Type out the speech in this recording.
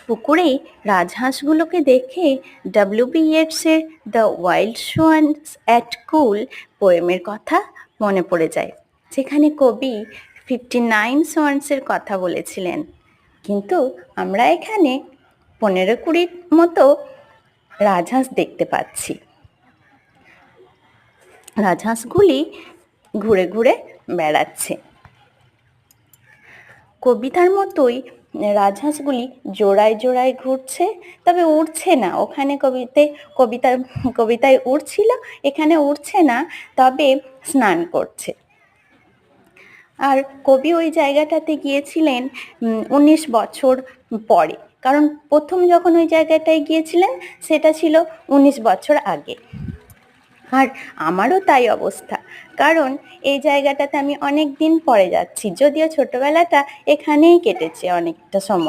পুকুরে রাজহাঁসগুলোকে দেখে ডব্লিউ.বি. ইয়েটসের the wild সোয়ানস at কুল পোয়েমের কথা মনে পড়ে যায়, যেখানে কবি 59 সোয়ানসের কথা বলেছিলেন। কিন্তু আমরা এখানে 15-20 মতো রাজহাঁস দেখতে পাচ্ছি। রাজহাঁসগুলি ঘুরে ঘুরে বেড়াচ্ছে। কবিতার মতোই রাজহাঁসগুলি জোড়ায় জোড়ায় ঘুরছে, তবে উড়ছে না। ওখানে কবিতায় উড়ছিল, এখানে উড়ছে না, তবে স্নান করছে। আর কবি ওই জায়গাটাতে গিয়েছিলেন 19 বছর পরে, কারণ প্রথম যখন ওই জায়গাটায় গিয়েছিলেন সেটা ছিল 19 বছর আগে। আর আমারও তাই অবস্থা, কারণ এই জায়গাটাতে আমি অনেক দিন পরে যাচ্ছি, যদিও ছোটবেলাটা এখানেই কেটেছে অনেকটা সময়।